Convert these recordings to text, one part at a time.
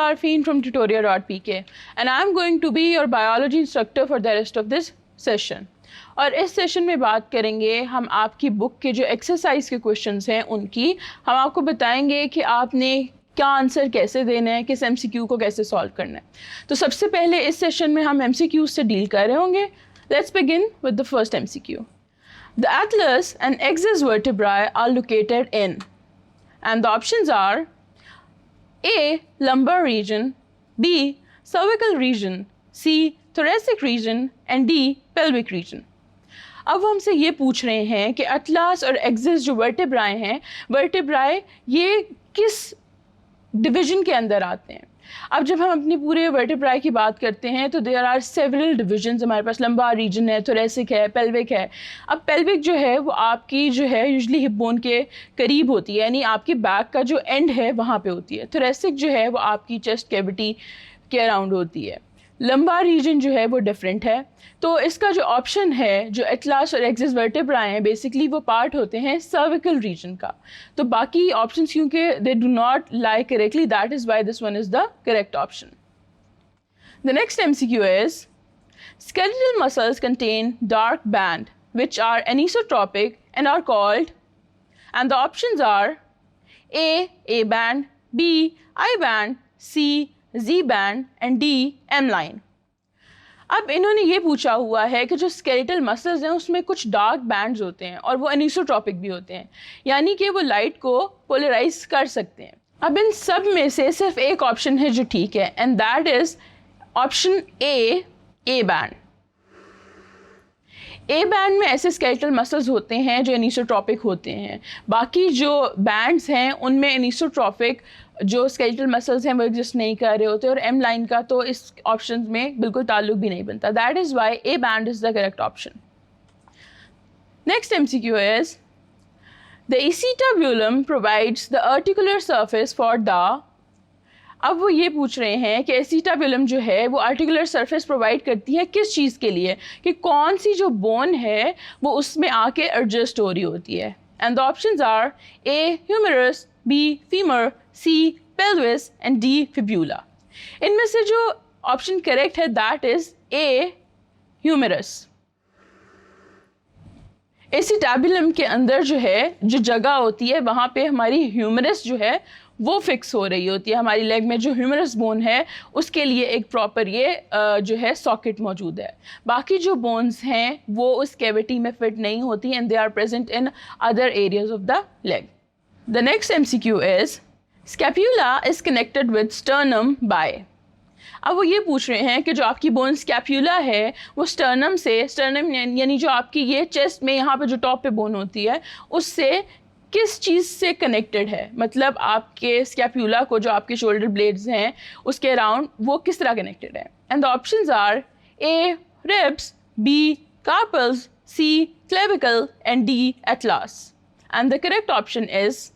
Arfeen from tutoria.pk and I am going to be your biology instructor for the rest of this session. और इस session में बात करेंगे हम आपकी बुक के जो एक्सरसाइज के क्वेश्चंस हैं उनकी। हम आपको बताएंगे कि आपने क्या आंसर कैसे देना है, किस MCQ को कैसे सॉल्व करना है। तो सबसे पहले इस सेशन में हम MCQ से डील कर रहे होंगे। Let's begin with the first MCQ. The atlas and axis vertebrae are located in, and the options are A. lumbar region, B. cervical region, C. thoracic region and D. pelvic region. अब वो हमसे ये पूछ रहे हैं कि Atlas और axis जो वर्टेब्राए हैं, वर्टेब्राए ये किस डिवीजन के अंदर आते हैं। अब जब हम अपनी पूरे वर्टेब्राए की बात करते हैं तो देयर आर सेवरल डिविजन्स। हमारे पास लंबार रीजन है, थोरेसिक है, पेल्विक है। अब पेल्विक जो है वो आपकी जो है यूजली हिप बोन के करीब होती है, यानी आपकी बैक का जो एंड है वहाँ पे होती है। थोरेसिक जो है वो आपकी चेस्ट कैविटी के अराउंड होती है। लंबार रीजन जो है वो डिफरेंट है। तो इसका जो ऑप्शन है, जो एटलास और एक्सिस वर्टेब्राए हैं, बेसिकली वो पार्ट होते हैं सर्विकल रीजन का। तो बाकी ऑप्शंस क्योंकि they do not lie correctly, that is why this one is the correct option. The next MCQ is skeletal muscles contain dark band which are anisotropic and are called, and the options are A band, B I band, C Z band and D M line. अब इन्होंने ये पूछा हुआ है कि जो skeletal muscles हैं उसमें कुछ डार्क बैंड्स होते हैं और वो अनिसोट्रॉपिक भी होते हैं, यानी कि वो लाइट को पोलराइज कर सकते हैं। अब इन सब में से सिर्फ एक ऑप्शन है जो ठीक है, and that is option A band. A band में ऐसे स्केलेटल मसल्स होते हैं जो एनिसोट्रॉपिक होते हैं। बाकी जो बैंड्स हैं उनमें एनिसोट्रॉपिक जो स्केलेटल मसल्स हैं वो एग्जिस्ट नहीं कर रहे होते, और एम लाइन का तो इस ऑप्शन में बिल्कुल ताल्लुक भी नहीं बनता। That is Y A band is the correct option. Next MCQ is the acetabulum provides the articular surface for the। अब वो ये पूछ रहे हैं कि एसिटाबुलम जो है वो आर्टिकुलर सरफेस प्रोवाइड करती है किस चीज़ के लिए, कि कौन सी जो बोन है वो उसमें आके एडजस्ट हो रही होती है। And the options are A humerus, B femur, C pelvis and D fibula. इनमें से जो ऑप्शन करेक्ट है that is A humerus. Acetabulum के अंदर जो है जो जगह होती है वहाँ पे हमारी ह्यूमरस जो है वो फिक्स हो रही होती है। हमारी लेग में जो ह्यूमरस बोन है उसके लिए एक प्रॉपर ये जो है सॉकेट मौजूद है। बाकी जो बोन्स हैं वो उस कैविटी में फिट नहीं होती and they are present in other areas of the leg. The next MCQ is scapula is connected with sternum by. अब वो ये पूछ रहे हैं कि जो आपकी बोन स्कैप्यूला है वो स्टर्नम से, स्टर्नम यानी जो आपकी ये चेस्ट में यहाँ पे जो टॉप पे बोन होती है उससे किस चीज़ से कनेक्टेड है। मतलब आपके स्कैप्यूला को जो आपके शोल्डर ब्लेड्स हैं उसके अराउंड वो किस तरह कनेक्टेड है। And the options are A ribs, B carpals, C clavicle and D atlas. And the correct option is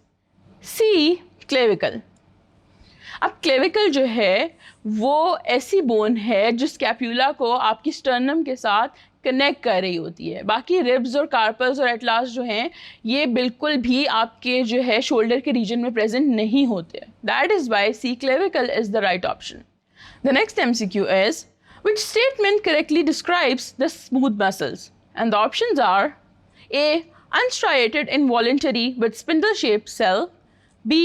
C clavicle. अब क्लेविकल जो है वो ऐसी बोन है जो स्कैप्यूला को आपकी स्टर्नम के साथ कनेक्ट कर रही होती है। बाकी रिब्स और कार्पल्स और एटलास जो हैं ये बिल्कुल भी आपके जो है शोल्डर के रीजन में प्रेजेंट नहीं होते। That is why C clavicle is the right option. The next MCQ is which statement correctly describes the smooth muscles. And the options are A unstriated involuntary with spindle shaped cell, B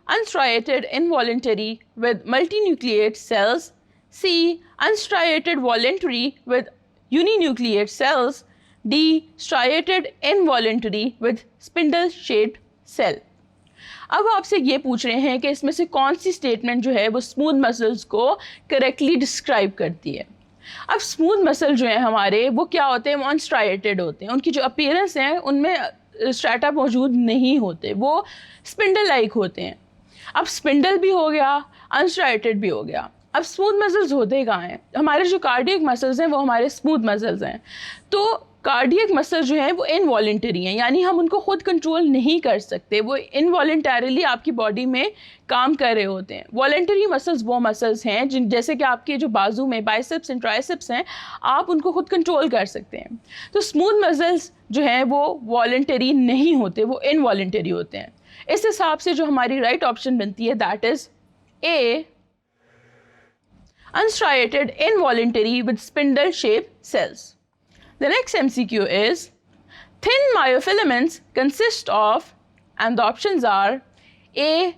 unstriated involuntary with multinucleate cells, C unstriated voluntary with uninucleate cells, D striated involuntary with spindle shaped cell। अब आपसे ये पूछ रहे हैं कि इसमें से कौन सी स्टेटमेंट जो है वो स्मूथ मसल्स को करेक्टली डिस्क्राइब करती है। अब स्मूथ मसल जो है हमारे वो क्या होते हैं, वो अनस्ट्राइटेड होते हैं। उनकी जो अपीयरेंस है उनमें स्ट्रैटा मौजूद नहीं होते, वो स्पिंडल लाइक होते हैं। अब स्पिंडल भी हो गया, अनस्ट्राइटेड भी हो गया। अब स्मूथ मसल्स होते कहाँ हैं, हमारे जो कार्डियक मसल्स हैं वो हमारे स्मूथ मसल्स हैं। तो कार्डियक मसल जो है वो इनवॉलेंटरी हैं, यानी हम उनको खुद कंट्रोल नहीं कर सकते, वो इनवॉलेंटरली आपकी बॉडी में काम कर रहे होते हैं। वॉलेंटरी मसल्स वो मसल्स हैं जिन जैसे कि आपके जो बाजू में बाइसेप्स एंड ट्राइसेप्स हैं, आप उनको खुद कंट्रोल कर सकते हैं। तो स्मूथ मसल्स जो हैं वो वॉलेंटरी नहीं होते, वो इनवॉलेंटरी होते हैं। इस हिसाब से जो हमारी राइट ऑप्शन बनती है that is a unstriated, involuntary with spindle-shaped cells. The next MCQ is, thin myofilaments consist of, and the options are A.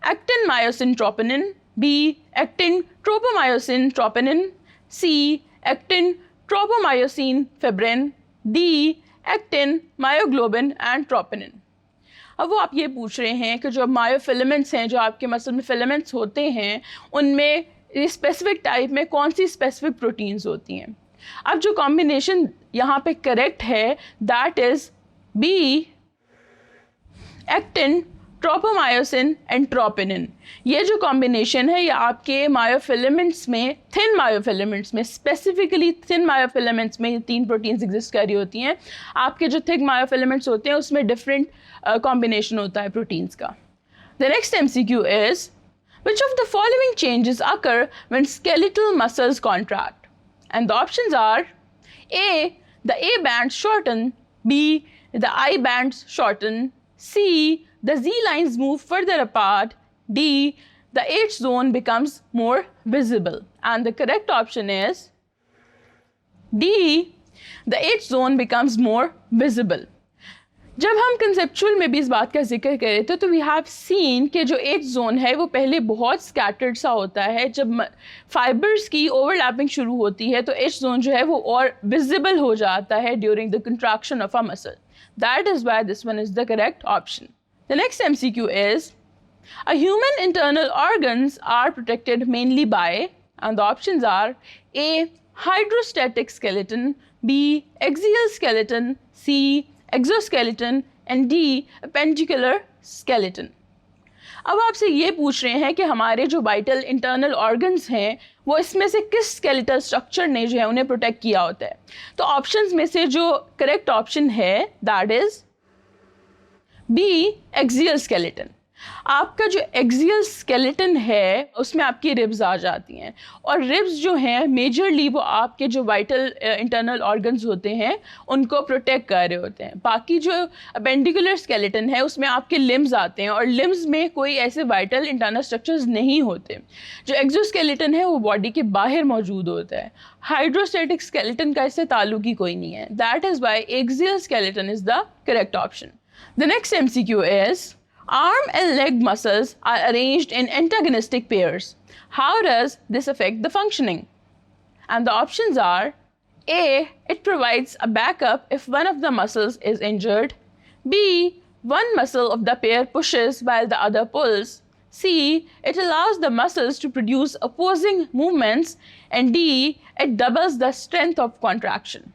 actin myosin troponin, B. actin tropomyosin troponin, C. actin tropomyosin fibrin, D. actin myoglobin and troponin. अब वो आप ये पूछ रहे हैं कि जो myofilaments हैं, जो आपके मसल में फिलामेंट्स होते हैं, उनमें स्पेसिफिक टाइप में कौन सी स्पेसिफिक प्रोटीन्स होती हैं. अब जो कॉम्बिनेशन यहाँ पे करेक्ट है that is B, actin tropomyosin and troponin. ये जो कॉम्बिनेशन है ये आपके मायोफिलामेंट्स में, थिन मायोफिलामेंट्स में, स्पेसिफिकली थिन मायोफिलामेंट्स में ये 3 प्रोटीन्स एग्जिस्ट कर रही होती हैं. आपके जो थिक मायोफिलामेंट्स होते हैं उसमें डिफरेंट कॉम्बिनेशन होता है प्रोटीन्स का. The next MCQ is, which of the following changes occur when skeletal muscles contract? And the options are A. the A bands shorten, B. the I bands shorten, C. the Z lines move further apart, D. the H zone becomes more visible. And the correct option is D. the H zone becomes more visible. जब हम conceptual में भी इस बात का जिक्र कर रहे थे तो वी हैव सीन कि जो एज जोन है वो पहले बहुत स्कैटर्ड सा होता है. जब फाइबर्स की ओवरलैपिंग शुरू होती है तो एज जोन जो है वो और विजिबल हो जाता है during the contraction of a muscle. That is why this one is the correct option. The next MCQ is, a human internal organs are protected mainly by, and the options are A. Hydrostatic skeleton, B. Axial skeleton, C. exoskeleton and D. appendicular skeleton. अब आपसे ये पूछ रहे हैं कि हमारे जो vital internal organs हैं वो इसमें से किस स्केलेटल स्ट्रक्चर ने जो है उन्हें प्रोटेक्ट किया होता है. तो ऑप्शंस में से जो करेक्ट ऑप्शन है that is B. Axial skeleton. आपका जो एक्सियल स्केलेटन है उसमें आपकी रिब्स आ जाती हैं और रिब्स जो हैं मेजरली वो आपके जो वाइटल इंटरनल ऑर्गन्स होते हैं उनको प्रोटेक्ट कर रहे होते हैं. बाकी जो अपेंडिकुलर स्केलेटन है उसमें आपके लिम्स आते हैं और लिम्स में कोई ऐसे वाइटल इंटरनल स्ट्रक्चर्स नहीं होते. जो एक्सोस्केलेटन है वो बॉडी के बाहर मौजूद होता है. हाइड्रोस्टैटिक स्केलेटन का इससे ताल्लुक ही कोई नहीं है. That is Y axial skeleton is the correct option. The next MCQ is, arm and leg muscles are arranged in antagonistic pairs. How does this affect the functioning? And the options are A. It provides a backup if one of the muscles is injured. B. One muscle of the pair pushes while the other pulls. C. It allows the muscles to produce opposing movements. And D. It doubles the strength of contraction.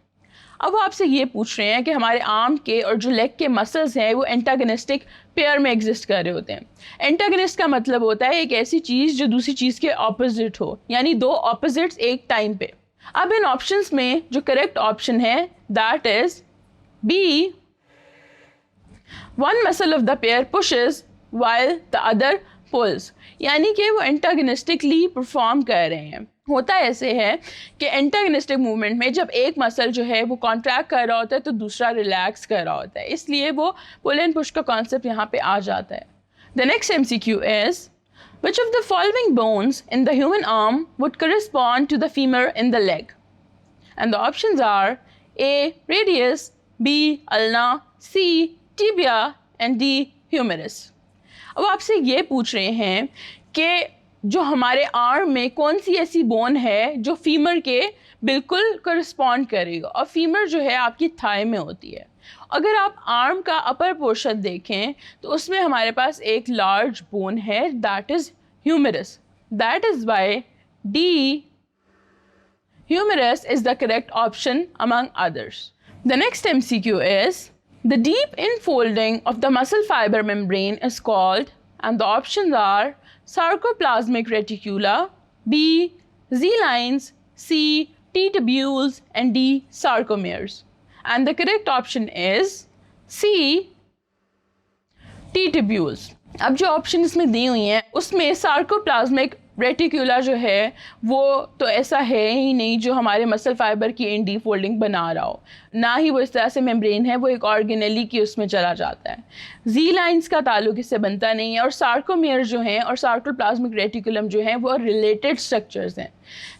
अब वो आपसे ये पूछ रहे हैं कि हमारे arm के और जो लेग के मसल्स हैं वो एंटागनिस्टिक पेयर में एग्जिस्ट कर रहे होते हैं. एंटागनिस्ट का मतलब होता है एक ऐसी चीज़ जो दूसरी चीज़ के ऑपोजिट हो, यानी दो ऑपोजिट्स एक टाइम पे. अब इन ऑप्शंस में जो करेक्ट ऑप्शन है that is B. One muscle of the pair pushes while the other pulls, यानी कि वो एंटागनिस्टिकली परफॉर्म कर रहे हैं. होता ऐसे है कि एंटागनिस्टिक मूवमेंट में जब एक मसल जो है वो कॉन्ट्रैक्ट कर रहा होता है तो दूसरा रिलैक्स कर रहा होता है, इसलिए वो पुल एंड पुश का कॉन्सेप्ट यहाँ पे आ जाता है. The next MCQ is, which of the following bones in the human arm would correspond to the femur in the leg? And the options are A. radius, B. ulna, C. tibia and D. humerus. अब आपसे ये पूछ रहे हैं कि जो हमारे arm में कौन सी ऐसी बोन है जो फीमर के बिल्कुल करस्पॉन्ड करेगा, और फीमर जो है आपकी थाई में होती है. अगर आप आर्म का अपर पोर्शन देखें तो उसमें हमारे पास एक लार्ज बोन है that is humerus. That is why D, humerus is the correct option among others. The next MCQ is, the deep infolding of the muscle fiber membrane is called, and the options are sarcoplasmic reticula, B. Z-lines, C. T-tubules and D. sarcomeres. And the correct option is C. T-tubules. अब जो option इसमें दी हुई हैं उसमें sarcoplasmic रेटिकुला जो है वो तो ऐसा है ही नहीं जो हमारे मसल फाइबर की इन डी फोल्डिंग बना रहा हो, ना ही वो इस तरह से मेम्ब्रेन है, वो एक ऑर्गेनेली की उसमें चला जाता है। जी लाइंस का ताल्लुक इससे बनता नहीं है। और सार्कोमियर जो हैं और सार्कोप्लाज्मिक रेटिकुलम जो हैं वो रिलेटेड स्ट्रक्चर्स हैं।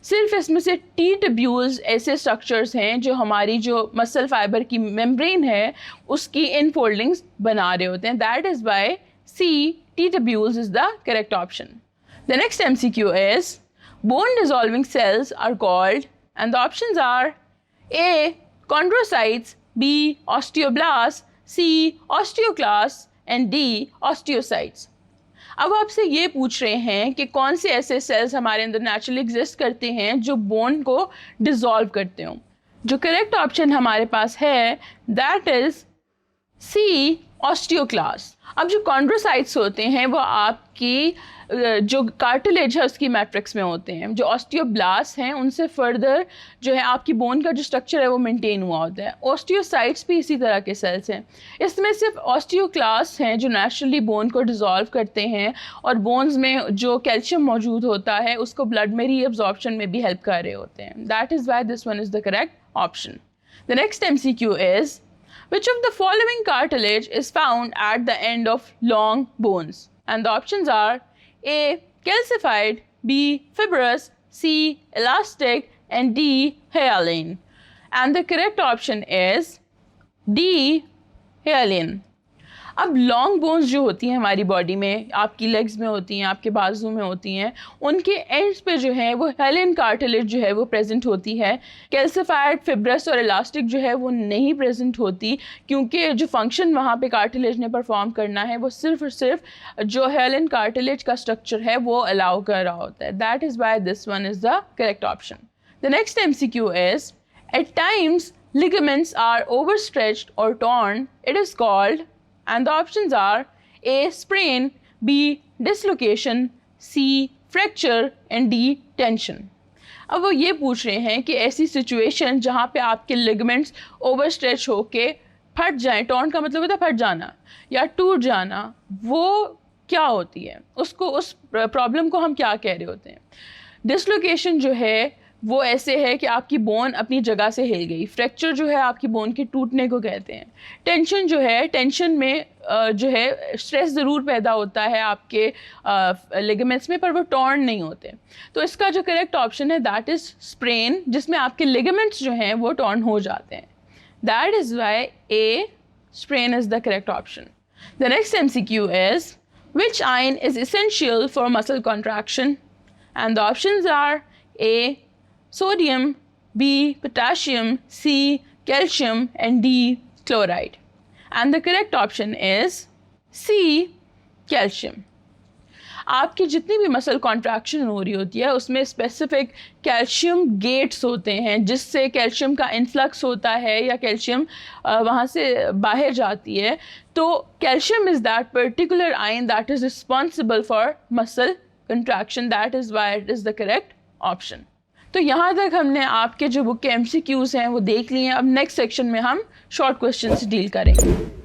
सिर्फ इसमें से टी ट्यूब्यूल्स ऐसे स्ट्रक्चर्स हैं जो हमारी जो मसल फाइबर की मेम्ब्रेन है उसकी इन फोल्डिंग्स बना रहे होते हैं। That is why C, T tubules is the correct option. The next MCQ is bone dissolving cells are called, and the options are A. chondrocytes, B. osteoblasts, C. osteoclasts and D. osteocytes। अब आपसे ये पूछ रहे हैं कि कौन से ऐसे सेल्स हमारे अंदर नेचुरली एग्जिस्ट करते हैं जो बोन को डिसॉल्व करते हो। जो करेक्ट ऑप्शन हमारे पास है दैट इज सी, ऑस्टियोक्लास्ट। अब जो कॉन्ड्रोसाइट्स होते हैं वो आपकी जो कार्टिलेज है उसकी मैट्रिक्स में होते हैं। जो ऑस्टियोब्लास्ट हैं उनसे फर्दर जो है आपकी बोन का जो स्ट्रक्चर है वो मेंटेन हुआ होता है। ऑस्टियोसाइट्स भी इसी तरह के सेल्स हैं। इसमें सिर्फ ऑस्टियोक्लास्ट हैं जो नेचुरली बोन को डिसॉल्व करते हैं और बोन्स में जो कैल्शियम मौजूद होता है उसको ब्लड में रीअब्जॉर्प्शन में भी हेल्प कर रहे होते हैं। That is why this one is the correct option. The next MCQ is which of the following cartilage is found at the end of long bones? And the options are A. calcified, B. fibrous, C. elastic and D. hyaline. And the correct option is D. hyaline. अब long bones जो होती हैं हमारी body में, आपकी legs में होती हैं, आपके बाजू में होती हैं, उनके एंड्स पे जो है वो हेलिन कार्टिलेज जो है वो प्रेजेंट होती है। कैल्सिफाइड, फिब्रस और इलास्टिक जो है वो नहीं प्रेजेंट होती, क्योंकि जो फंक्शन वहाँ पे कार्टिलेज ने परफॉर्म करना है वो सिर्फ और सिर्फ जो हेलिन कार्टिलेज का स्ट्रक्चर है वो अलाउ कर रहा होता है। That is why this one is the correct option. The next MCQ is at times ligaments are overstretched or torn. It is called, and the options are A. sprain, B. dislocation, C. fracture and D. tension। अब वो ये पूछ रहे हैं कि ऐसी situation जहाँ पे आपके लिगामेंट्स ओवरस्ट्रेच होके फट जाएं, टॉर्न का मतलब होता है फट जाना या टूट जाना, वो क्या होती है, उसको उस प्रॉब्लम को हम क्या कह रहे होते हैं। डिसलोकेशन जो है वो ऐसे है कि आपकी बोन अपनी जगह से हिल गई। फ्रैक्चर जो है आपकी बोन के टूटने को कहते हैं। टेंशन जो है, टेंशन में जो है स्ट्रेस ज़रूर पैदा होता है आपके लिगामेंट्स में, पर वो टॉर्न नहीं होते। तो इसका जो करेक्ट ऑप्शन है दैट इज़ स्प्रेन, जिसमें आपके लिगामेंट्स जो हैं वो टॉर्न हो जाते हैं। That is Y A, sprain is the correct option. The next MCQ is which ion is essential for muscle contraction? And the options are A. sodium, B. potassium, C. calcium and D. chloride. And the correct option is C. calcium. आपकी जितनी भी muscle contraction हो रही होती है उसमें specific calcium gets होते हैं जिससे कैल्शियम का इन्फ्लक्स होता है या कैल्शियम वहाँ से बाहर जाती है। तो calcium is that particular ion that is responsible for muscle contraction. That is why it is the correct option. तो यहाँ तक हमने आपके जो बुक के MCQs हैं वो देख लिए हैं। अब नेक्स्ट सेक्शन में हम शॉर्ट क्वेश्चन से डील करेंगे।